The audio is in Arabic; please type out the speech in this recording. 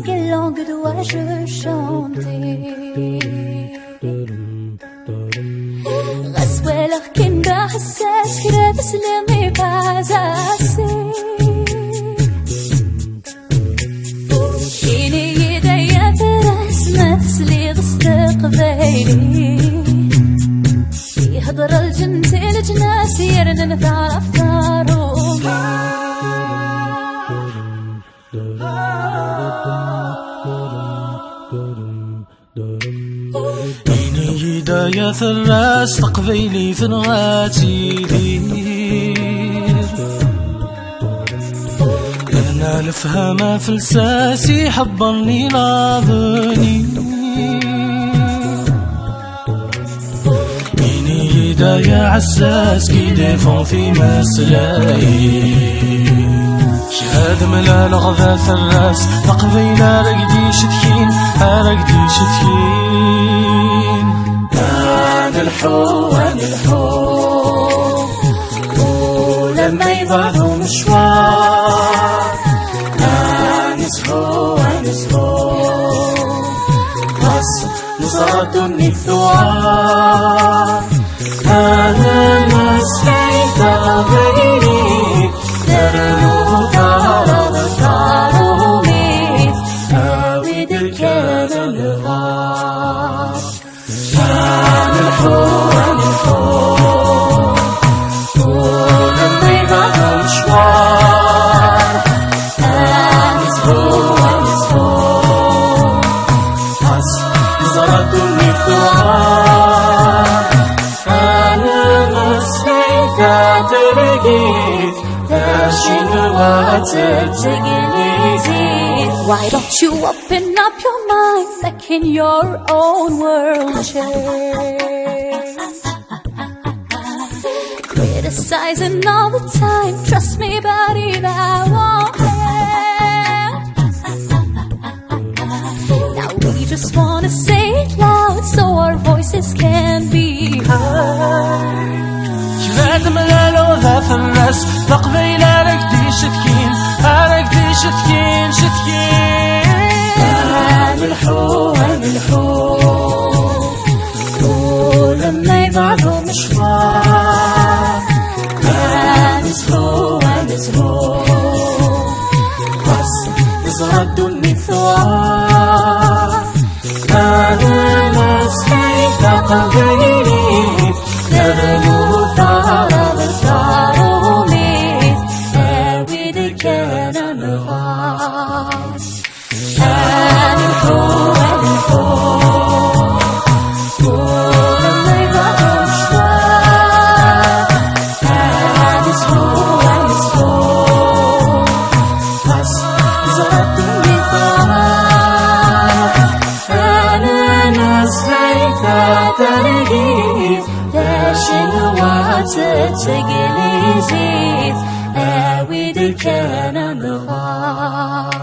Quelle langue dois-je chanter? غسوة لكن بحساس كده تسلمي بعزاسي إني يديا برسمة تسلي استقبالي يهضر الجنس الجناس يرن نتعرف ضروبي بين يدايا الراس تقبيلي ثنغاتي دير أنا الفهمة فلساسي حضني ناظني بين يدايا عساس كي ديفون في مسلاي شهاد ملا لغذا الراس تقبيلة رقدي شتكين رقدي شتكين أنا الحو ولما يبعدوا مشوار أنسهو بس نصادني الثوار أنا نسيت غيري درنو ضرب ضرومي أود كان الغار أنا الحو ولما يبعدوا مشوار أنسهو بس نصادني الثوار أنا نسيت ترقيت Why don't you open up your mind like in your own world change? Criticizing all the time, trust me buddy, that won't help. Now we just wanna say it loud so our voices can be heard. شهاد ملالو ذا في الراس تقبيلة رقدي شتكين رقدي شتكين أنا الحو ولما يبعدوا مشوار أنسهو بس يصردني الثوار أنا نسيت قبيلي درنو ضرب ضرومي أود كان الغار أنا الحو ولما يبعدوا مشوار أنسهو بس يصردني الثوار أنا نسيت ترقيت داشنوات تجليزيت أود كان الغار